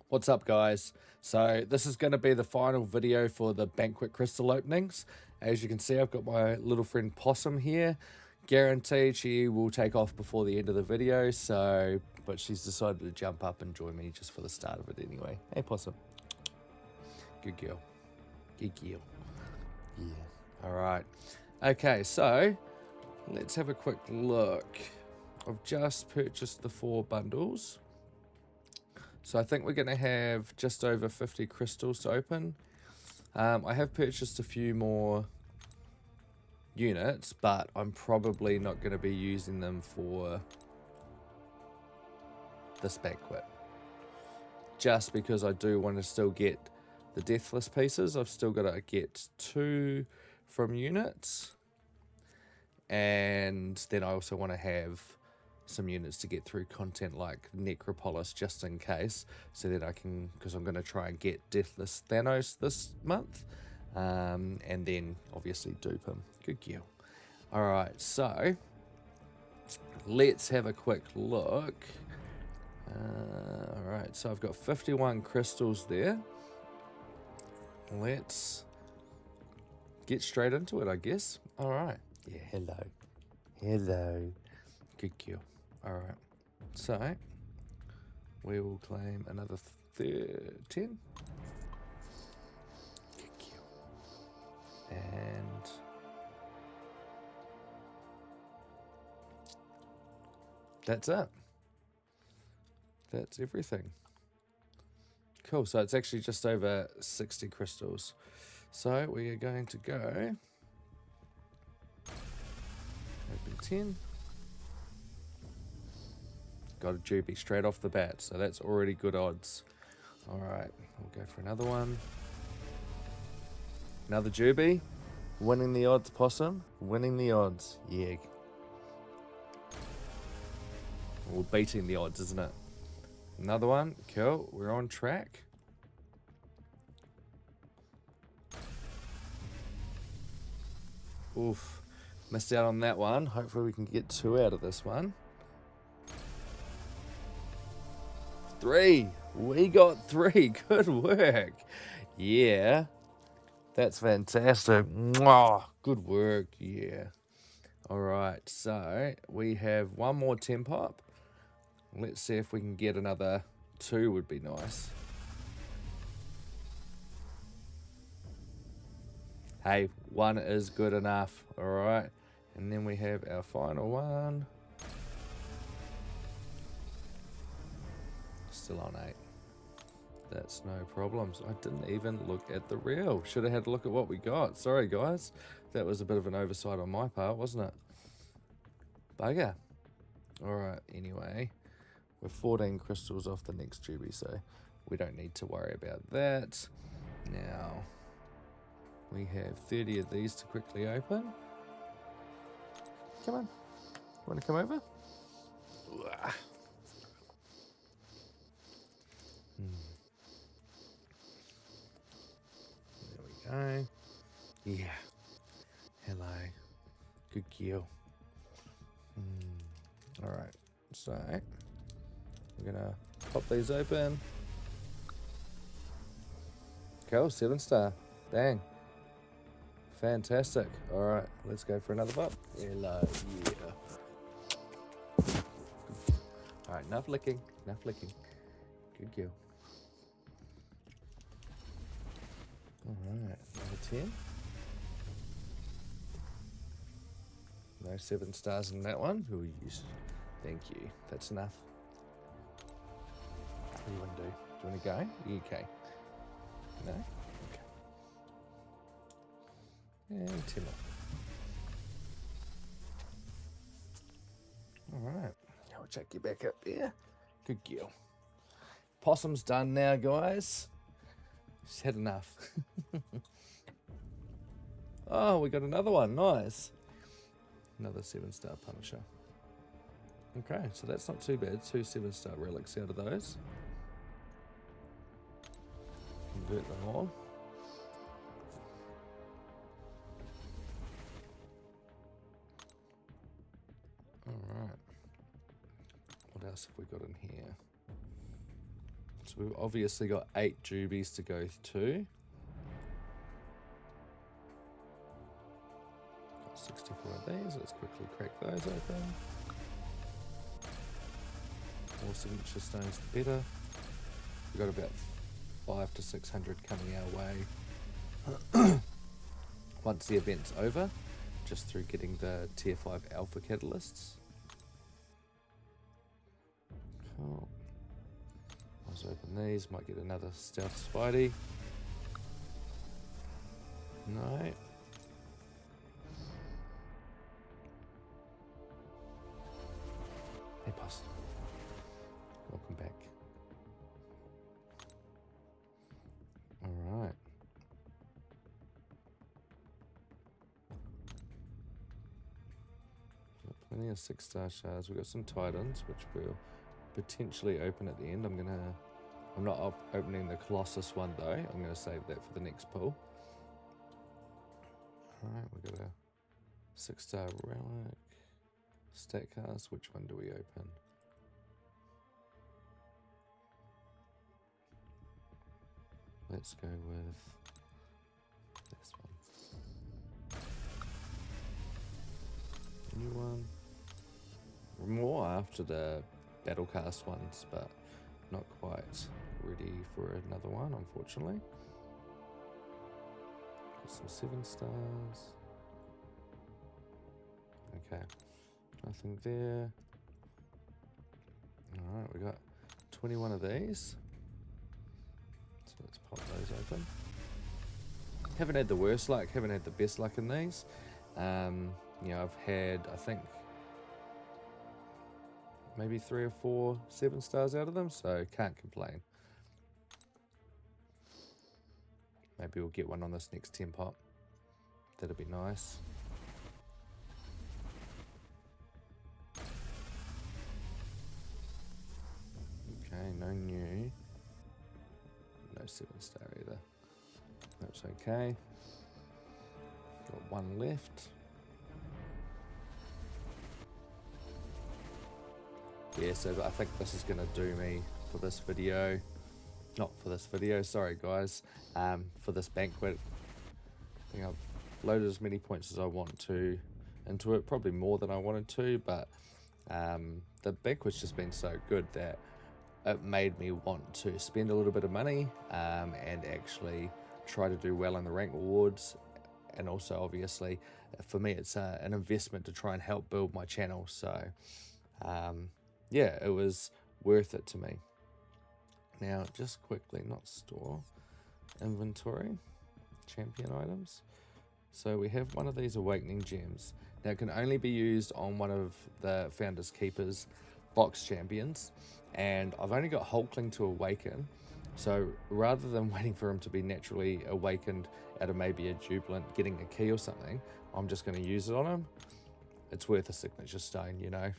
What's up, guys? So this is going to be the final video for the banquet crystal openings. As you can see, I've got my little friend Possum here. Guaranteed she will take off before the end of the video, but she's decided to jump up and join me just for the start of it anyway. Hey, Possum. Good girl. Good girl. Yeah. All right. Okay, so let's have a quick look. I've just purchased the 4 bundles. So I think we're going to have just over 50 crystals to open. I have purchased a few more units, but I'm probably not going to be using them for this banquet. Just because I do want to still get the deathless pieces. I've still got to get 2 from units. And then I also want to have some units to get through content like Necropolis just in case, so that I can, because I'm going to try and get Deathless Thanos this month, and then obviously dupe him. Good girl. Alright, so let's have a quick look. Alright, so I've got 51 crystals there. Let's get straight into it, I guess. Alright. Yeah, hello. Hello. Good girl. Alright, so we will claim another 10. Good girl. And that's it. That's everything. Cool, so it's actually just over 60 crystals. So we are going to go open 10. Got a Juby straight off the bat, so that's already good odds. Alright, we'll go for another one. Another Juby. Winning the odds, Possum. Winning the odds. Yeah. Well, beating the odds, isn't it? Another one. Cool, we're on track. Oof. Missed out on that one. Hopefully we can get 2 out of this one. 3. We got 3. Good work. Yeah. That's fantastic. Mwah. Good work. Yeah. All right. So we have one more 10 pop. Let's see if we can get another 2 would be nice. Hey, 1 is good enough. All right. And then we have our final one. Still on 8. That's no problems. I didn't even look at the reel. Should have had a look at what we got. Sorry, guys. That was a bit of an oversight on my part, wasn't it? Bugger. Alright, anyway. We're 14 crystals off the next Juby, so we don't need to worry about that. Now, we have 30 of these to quickly open. Come on. You want to come over? There we go. Yeah. Hello. Good girl. Alright, so we're gonna pop these open. Cool, 7-star. Dang. Fantastic. Alright, let's go for another pop. Hello, yeah. Alright, enough licking. Enough licking. Good girl. Alright, number 10. No 7 stars in that one. Ooh, yes. Thank you. That's enough. What do you want to do? Do you want to go? You okay? No? Okay. And 10 more. Alright. I'll check you back up there. Good girl. Possum's done now, guys. She's had enough. Oh, we got another one. Nice. Another 7-star Punisher. Okay, so that's not too bad. 2 7-star relics out of those. Convert them all. Alright. What else have we got in here? So So we've obviously got 8 jubies to go to. Got 64 of these. Let's quickly crack those open. More signature stones, the better. We've got about 500 to 600 coming our way once the event's over, just through getting the tier 5 alpha catalysts. Cool. Let's open these. Might get another stealth Spidey. No. Hey, boss. Welcome back. Alright. Got plenty of 6-star shards. We've got some titans, which we'll potentially open at the end. I'm not opening the Colossus one though. I'm gonna save that for the next pull. Alright, we've got a 6-star relic. Stat cast, which one do we open? Let's go with this one. New one. We're more after the battle cast ones, but not quite ready for another one, unfortunately. Got some 7 stars. Okay, nothing there. Alright, we got 21 of these. So let's pop those open. Haven't had the worst luck, haven't had the best luck in these. You know, I've had, I think, maybe 3 or 4 7 stars out of them, so can't complain. Maybe we'll get one on this next 10 pop. That'll be nice. Okay, no new. No 7-star either. That's okay. Got one left. Yeah, so I think this is going to do me for this video. Not for this video, sorry guys. For this banquet. I think I've loaded as many points as I want to into it. Probably more than I wanted to, but the banquet's just been so good that it made me want to spend a little bit of money and actually try to do well in the rank awards. And also, obviously, for me, it's an investment to try and help build my channel. So, yeah, it was worth it to me. Now, just quickly, not store, inventory, champion items. So we have one of these awakening gems. Now, it can only be used on one of the Founders Keepers box champions. And I've only got Hulkling to awaken. So rather than waiting for him to be naturally awakened out of maybe a Jubilant getting a key or something, I'm just going to use it on him. It's worth a signature stone, you know,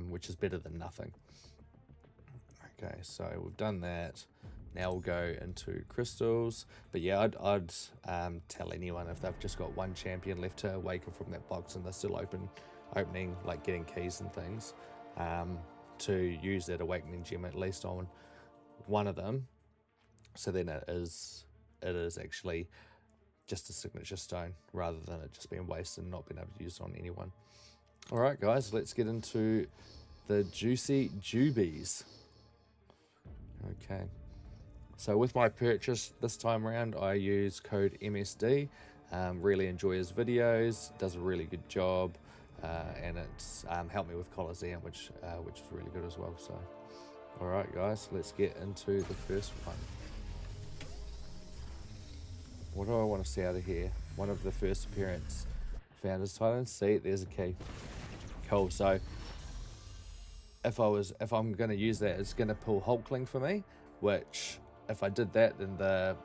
which is better than nothing. Okay, so we've done that. Now we'll go into crystals. But yeah, I'd tell anyone if they've just got one champion left to awaken from that box and they're still opening, like getting keys and things, to use that awakening gem at least on one of them. So then it is actually just a signature stone rather than it just being wasted and not being able to use it on anyone. All right, guys, let's get into the juicy jubies. Okay, so with my purchase this time around, I use code MSD. Really enjoy his videos, does a really good job, and it's helped me with Coliseum, which is really good as well. So, all right, guys, let's get into the first one. What do I want to see out of here? One of the first appearance Founders Titans. See, there's a key. Cool. So if I'm going to use that, it's going to pull Hulkling for me, which if I did that, then the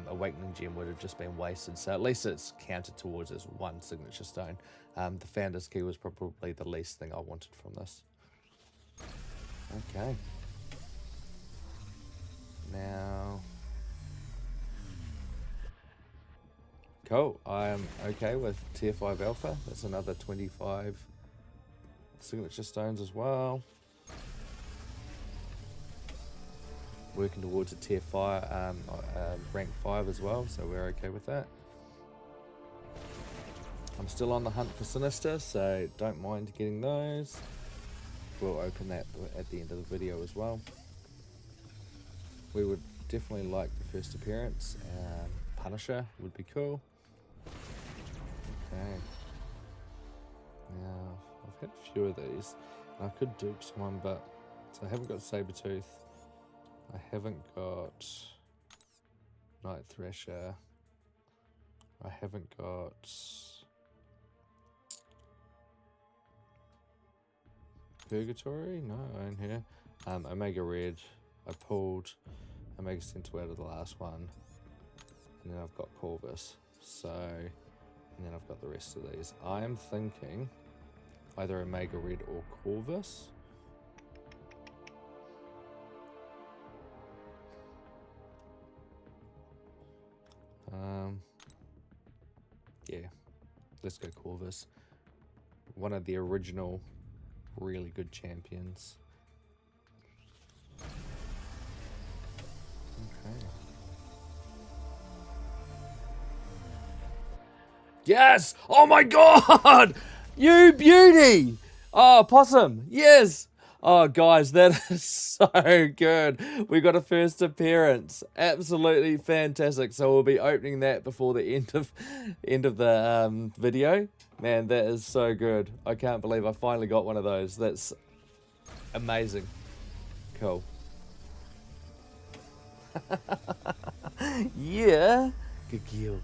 Awakening Gem would have just been wasted. So at least it's counted towards as one signature stone. The Founders Key was probably the least thing I wanted from this. Okay. Now, cool. I am okay with Tier 5 Alpha. That's another 25 signature stones as well. working towards a tier 5, rank 5 as well, so we're okay with that. I'm still on the hunt for Sinister, so don't mind getting those. We'll open that at the end of the video as well. We would definitely like the first appearance. Punisher would be cool. Okay. Now, I've had a few of these. I could dupe someone, but so I haven't got Sabretooth. I haven't got Night Thrasher. I haven't got Purgatory. No, I ain't here. Omega Red. I pulled Omega Sentinel out of the last one, and then I've got Corvus. So, and then I've got the rest of these. I am thinking either Omega Red or Corvus. Yeah, let's go Corvus. One of the original really good champions. Okay. Yes! Oh my god! You beauty! Oh, Possum! Yes! Oh, guys, that is so good. We got a first appearance. Absolutely fantastic. So we'll be opening that before the end of the video. Man, that is so good. I can't believe I finally got one of those. That's amazing. Cool. Yeah. Good kill.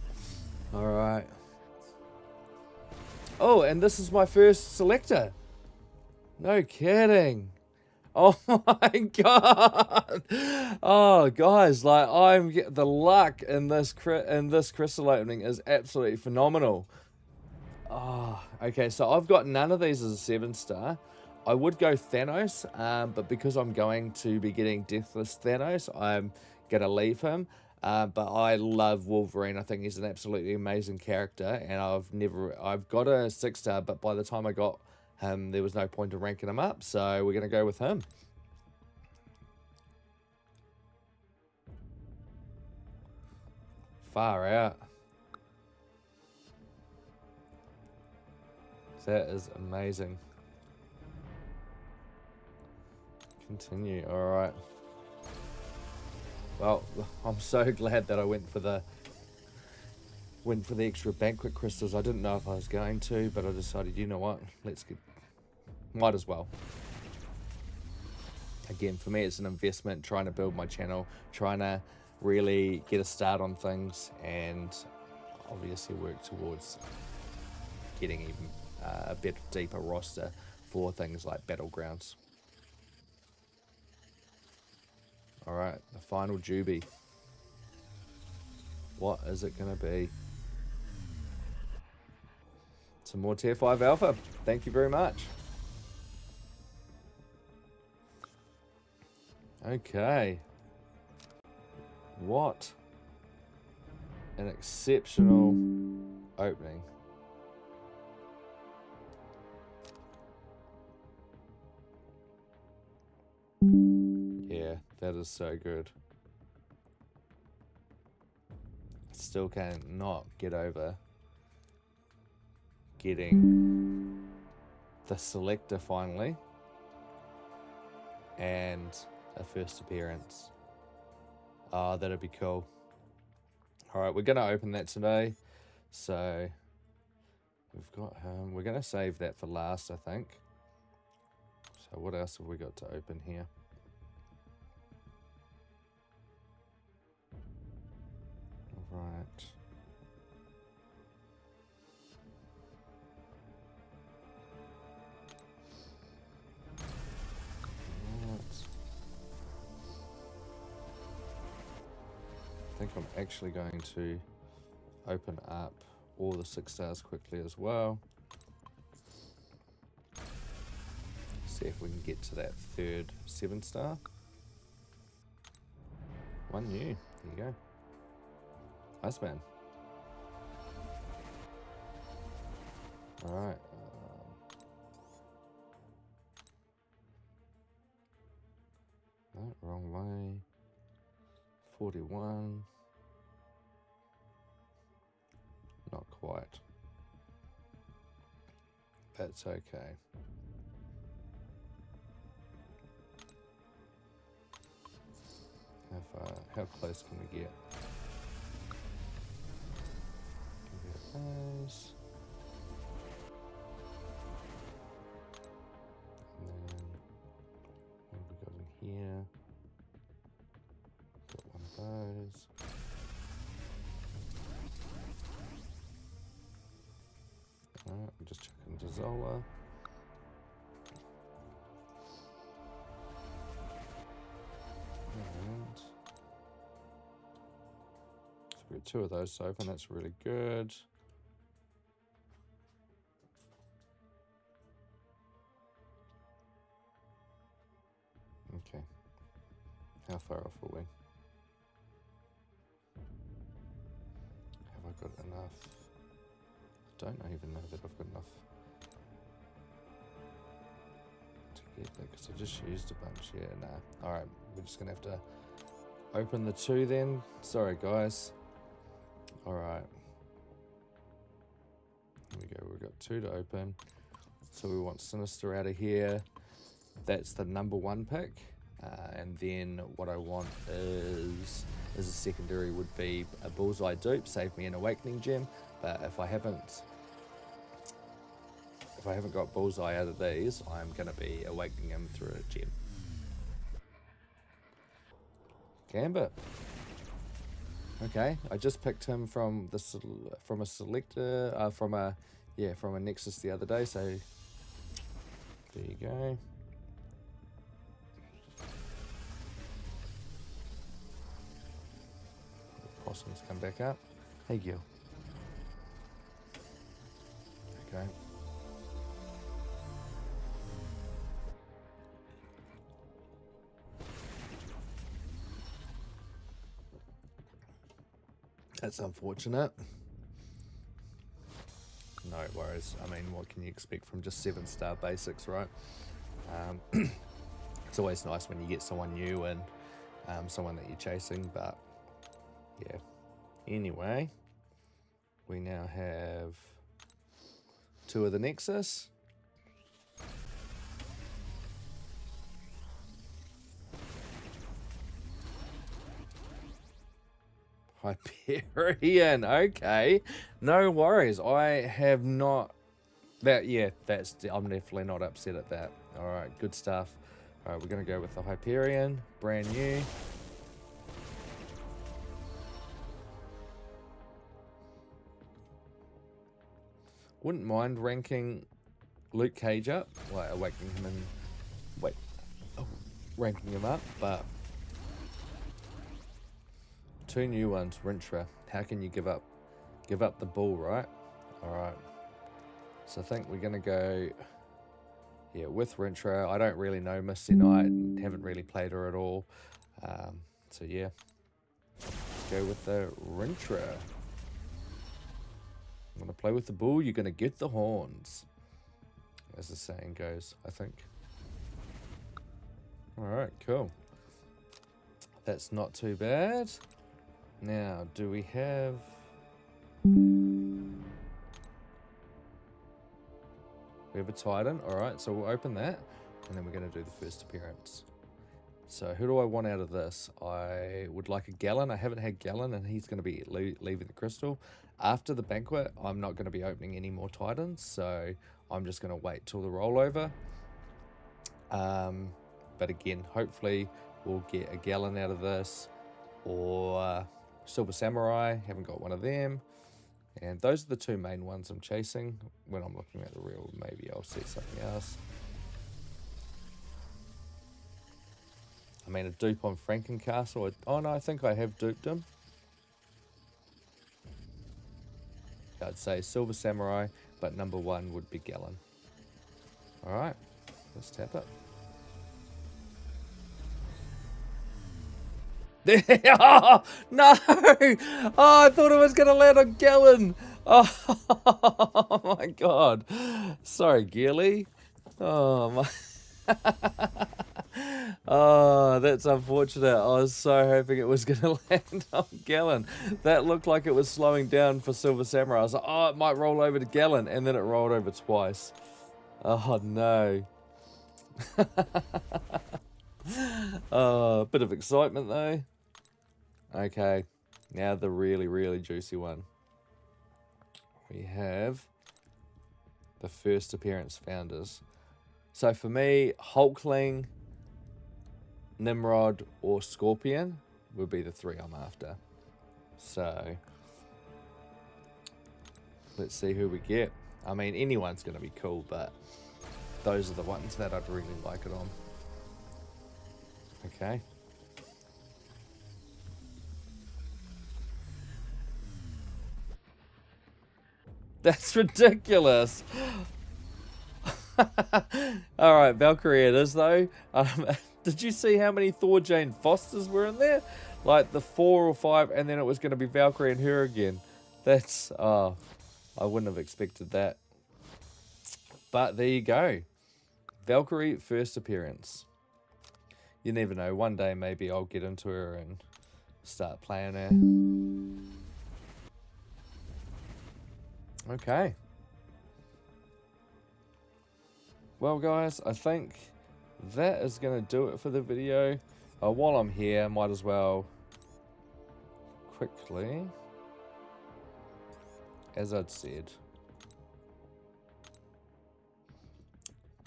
All right. Oh, and this is my first selector. No kidding. Oh my god. Oh, guys, like the luck in this crystal opening is absolutely phenomenal. Oh, okay, so I've got none of these as a 7-star. I would go Thanos, but because I'm going to be getting Deathless Thanos, I'm going to leave him. But I love Wolverine. I think he's an absolutely amazing character, and I've got a 6-star, but by the time I got him, there was no point in ranking him up, so we're going to go with him. Far out. That is amazing. Continue. All right. Well, I'm so glad that I went for the extra banquet crystals. I didn't know if I was going to, but I decided, you know what? Might as well. Again, for me, it's an investment, trying to build my channel, trying to really get a start on things, and obviously work towards getting even a better, deeper roster for things like Battlegrounds. Alright, the final Juby. What is it going to be? Some more Tier 5 Alpha. Thank you very much. Okay. What an exceptional opening. Yeah, that is so good. Still cannot get over getting the selector finally and a first appearance. Oh, that'd be cool. Alright, we're gonna open that today. So we've got we're gonna save that for last, I think. So what else have we got to open here? Right. I think I'm actually going to open up all the 6 stars quickly as well. See if we can get to that third 7-star. One new. There you go. Iceman. Alright. No, wrong way. 41. Not quite. That's okay. How close can we get? Those. And then what have we got in here? Got one of those. Alright, I'm just checking to Zola. And so we got 2 of those open, that's really good. Okay. How far off are we? Have I got enough? I don't even know that I've got enough to get that because I just used a bunch. Yeah, nah. Alright, we're just going to have to open the 2 then. Sorry, guys. Alright. Here we go. We've got 2 to open. So we want Sinister out of here. That's the number 1 pick. And then what I want is a secondary would be a Bullseye dupe, save me an Awakening gem. But if I haven't got Bullseye out of these, I'm going to be awakening him through a gem. Gambit. Okay, I just picked him from a selector, from a Nexus the other day. So there you go. Possums come back up. Hey, Gil. Okay. That's unfortunate. No worries. I mean, what can you expect from just 7-star basics, right? It's always nice when you get someone new and someone that you're chasing, but yeah. Anyway, we now have 2 of the Nexus. Hyperion, okay. No worries. I have not I'm definitely not upset at that. Alright, good stuff. Alright, we're gonna go with the Hyperion, brand new. Wouldn't mind ranking Luke Cage up, like awakening him and ranking him up, but 2 new ones, Rintra. How can you give up the bull, right? Alright. So I think we're gonna go with Rintra. I don't really know Misty Knight, haven't really played her at all. So yeah. Go with the Rintra. I'm gonna play with the bull, you're gonna get the horns. As the saying goes, I think. Alright, cool. That's not too bad. Now, do we have... We have a Titan. Alright, so we'll open that. And then we're going to do the first appearance. So, who do I want out of this? I would like a Gallon. I haven't had Gallon, and he's going to be leaving the crystal. After the banquet, I'm not going to be opening any more Titans. So, I'm just going to wait till the rollover. But again, hopefully we'll get a Gallon out of this. Or... Silver Samurai, haven't got one of them. And those are the 2 main ones I'm chasing. When I'm looking at the reel, maybe I'll see something else. I mean, a dupe on Frankencastle. Oh no, I think I have duped him. I'd say Silver Samurai, but number 1 would be Gallon. Alright, let's tap it. Oh, no! Oh, I thought it was going to land on Gallon. Oh, my God. Sorry, Gearly. Oh, my. Oh, that's unfortunate. I was so hoping it was going to land on Gallon. That looked like it was slowing down for Silver Samurai. I was like, oh, it might roll over to Gallon, and then it rolled over twice. Oh, no. Oh, a bit of excitement, though. Okay, now the really, really juicy one. We have the first appearance founders. So for me, Hulkling, Nimrod, or Scorpion would be the three I'm after. So let's see who we get. I mean, anyone's going to be cool, but those are the ones that I'd really like it on. Okay. That's ridiculous. Alright, Valkyrie it is though. Did you see how many Thor Jane Fosters were in there? Like the 4 or 5, and then it was going to be Valkyrie and her again. That's, I wouldn't have expected that. But there you go. Valkyrie first appearance. You never know, one day maybe I'll get into her and start playing her. Okay. Well guys, I think that is going to do it for the video. While I'm here, I might as well quickly, as I'd said,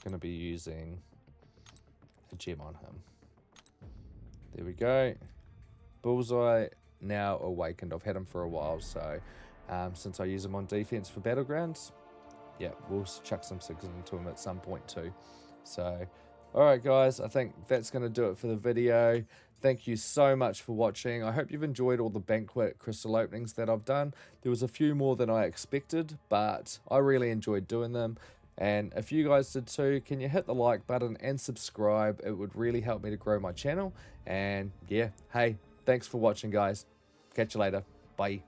going to be using a gem on him. There we go. Bullseye now awakened. I've had him for a while, so since I use him on defense for Battlegrounds, yeah, we'll chuck some sixes into him at some point too. So, alright guys, I think that's going to do it for the video. Thank you so much for watching. I hope you've enjoyed all the Banquet crystal openings that I've done. There was a few more than I expected, but I really enjoyed doing them. And if you guys did too, can you hit the like button and subscribe? It would really help me to grow my channel. And yeah, hey, thanks for watching guys. Catch you later. Bye.